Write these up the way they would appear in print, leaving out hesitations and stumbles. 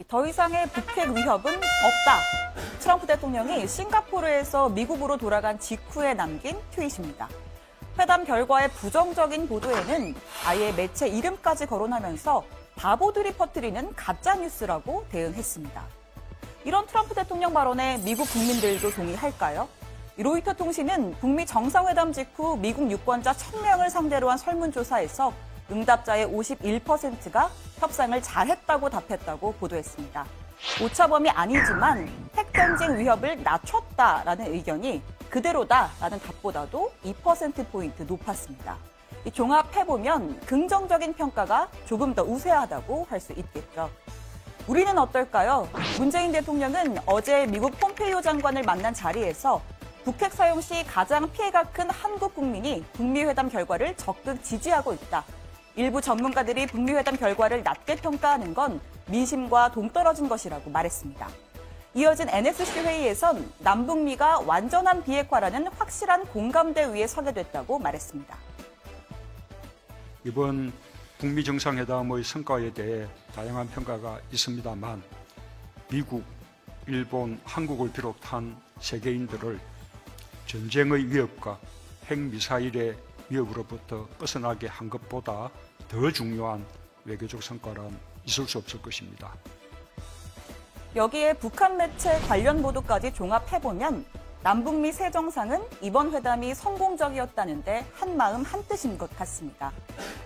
더 이상의 북핵 위협은 없다. 트럼프 대통령이 싱가포르에서 미국으로 돌아간 직후에 남긴 트윗입니다. 회담 결과의 부정적인 보도에는 아예 매체 이름까지 거론하면서 바보들이 퍼뜨리는 가짜뉴스라고 대응했습니다. 이런 트럼프 대통령 발언에 미국 국민들도 동의할까요? 로이터 통신은 북미 정상회담 직후 미국 유권자 1000명을 상대로 한 설문조사에서 응답자의 51%가 협상을 잘했다고 답했다고 보도했습니다. 오차범위 아니지만 핵전쟁 위협을 낮췄다라는 의견이 그대로다라는 답보다도 2%포인트 높았습니다. 종합해보면 긍정적인 평가가 조금 더 우세하다고 할 수 있겠죠. 우리는 어떨까요? 문재인 대통령은 어제 미국 폼페이오 장관을 만난 자리에서 북핵 사용 시 가장 피해가 큰 한국 국민이 북미 회담 결과를 적극 지지하고 있다. 일부 전문가들이 북미 회담 결과를 낮게 평가하는 건 민심과 동떨어진 것이라고 말했습니다. 이어진 NSC 회의에선 남북미가 완전한 비핵화라는 확실한 공감대 위에 서게 됐다고 말했습니다. 이번 북미 정상회담의 성과에 대해 다양한 평가가 있습니다만 미국, 일본, 한국을 비롯한 세계인들을 전쟁의 위협과 핵미사일의 위협으로부터 벗어나게 한 것보다 더 중요한 외교적 성과란 있을 수 없을 것입니다. 여기에 북한 매체 관련 보도까지 종합해보면 남북미 새 정상은 이번 회담이 성공적이었다는데 한마음 한뜻인 것 같습니다.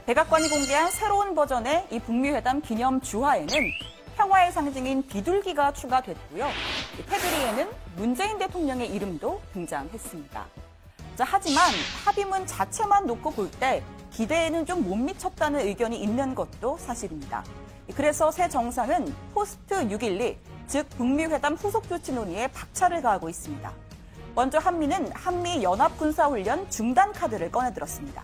백악관이 공개한 새로운 버전의 이 북미 회담 기념 주화에는 평화의 상징인 비둘기가 추가됐고요. 테두리에는 문재인 대통령의 이름도 등장했습니다. 하지만 합의문 자체만 놓고 볼 때 기대에는 좀 못 미쳤다는 의견이 있는 것도 사실입니다. 그래서 새 정상은 포스트 6.12, 즉 북미 회담 후속 조치 논의에 박차를 가하고 있습니다. 먼저 한미는 한미 연합 군사훈련 중단 카드를 꺼내들었습니다.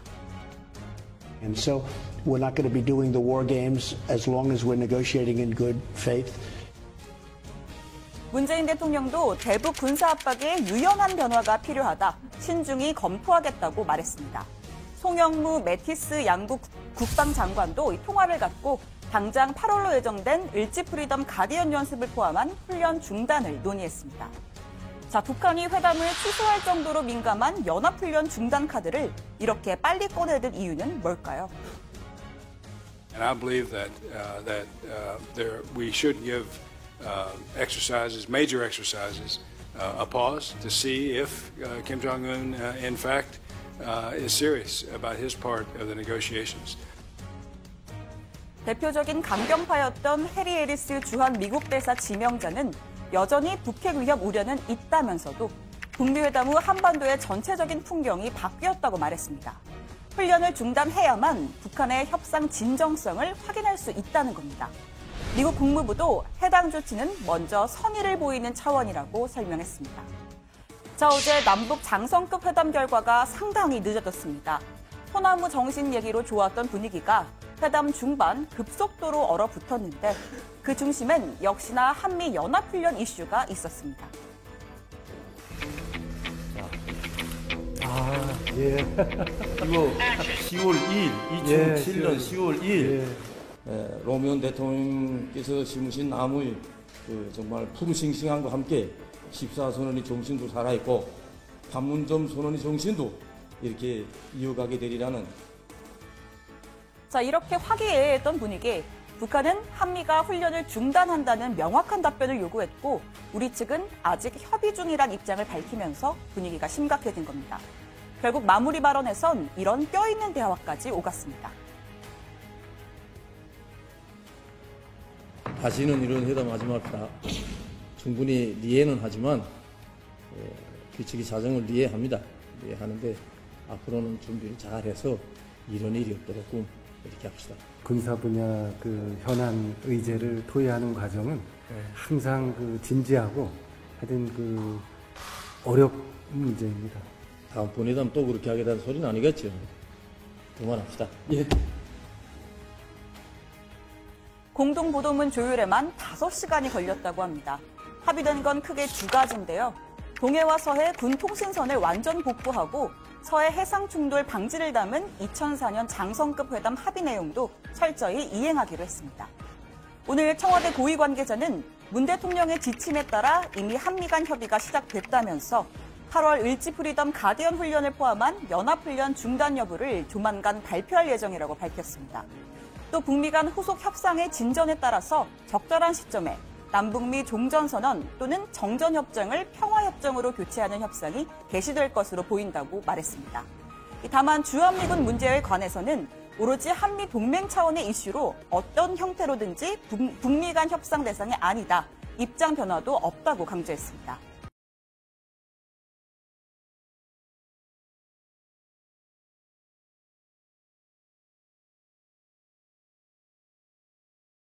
And so we're not going to be doing the war games as long as we're negotiating in good faith. 문재인 대통령도 대북 군사 압박에 유연한 변화가 필요하다. 신중히 검토하겠다고 말했습니다. 송영무 매티스 양국 국방장관도 이 통화를 갖고 당장 8월로 예정된 을지 프리덤 가디언 연습을 포함한 훈련 중단을 논의했습니다. 북한이 회담을 취소할 정도로 민감한 연합훈련 중단 카드를 이렇게 빨리 꺼내든 이유는 뭘까요? And I believe that we should give exercises, major exercises, a pause to see if Kim Jong-un, in fact, is serious about his part of the negotiations. 대표적인 강경파였던 해리 해리스 주한 미국 대사 지명자는 여전히 북핵 위협 우려는 있다면서도 북미 회담 후 한반도의 전체적인 풍경이 바뀌었다고 말했습니다. 훈련을 중단해야만 북한의 협상 진정성을 확인할 수 있다는 겁니다. 미국 국무부도 해당 조치는 먼저 선의를 보이는 차원이라고 설명했습니다. 어제 남북 장성급 회담 결과가 상당히 늦어졌습니다. 소나무 정신 얘기로 좋았던 분위기가 회담 중반 급속도로 얼어붙었는데 그 중심엔 역시나 한미 연합훈련 이슈가 있었습니다. 예. 이거 10월 2일, 2007년 10월 2일. 노무현 대통령께서 심으신 나무의 정말 푸르싱싱함과 함께 14선언의 정신도 살아있고 판문점 선언의 정신도 이렇게 이어가게 되리라는. 이렇게 화기애애했던 분위기. 북한은 한미가 훈련을 중단한다는 명확한 답변을 요구했고 우리 측은 아직 협의 중이란 입장을 밝히면서 분위기가 심각해진 겁니다. 결국 마무리 발언에선 이런 뼈있는 대화까지 오갔습니다. 다시는 이런 회담 하지 맙시다. 충분히 이해는 하지만 규칙의 사정을 이해합니다. 이해하는데 앞으로는 준비를 잘해서 이런 일이 없도록 이렇게 합시다. 군사 분야 현안 의제를 토의하는 과정은 항상 진지하고 하여튼 어려운 문제입니다. 다음번 회담 또 그렇게 하겠다는 소리는 아니겠죠. 그만합시다. 예. 공동보도문 조율에만 5시간이 걸렸다고 합니다. 합의된 건 크게 두 가지인데요. 동해와 서해 군 통신선을 완전 복구하고 서해 해상 충돌 방지를 담은 2004년 장성급 회담 합의 내용도 철저히 이행하기로 했습니다. 오늘 청와대 고위 관계자는 문 대통령의 지침에 따라 이미 한미 간 협의가 시작됐다면서 8월 을지 프리덤 가디언 훈련을 포함한 연합훈련 중단 여부를 조만간 발표할 예정이라고 밝혔습니다. 또 북미 간 후속 협상의 진전에 따라서 적절한 시점에 남북미 종전선언 또는 정전협정을 평화협정으로 교체하는 협상이 개시될 것으로 보인다고 말했습니다. 다만 주한미군 문제에 관해서는 오로지 한미 동맹 차원의 이슈로 어떤 형태로든지 북미 간 협상 대상이 아니다. 입장 변화도 없다고 강조했습니다.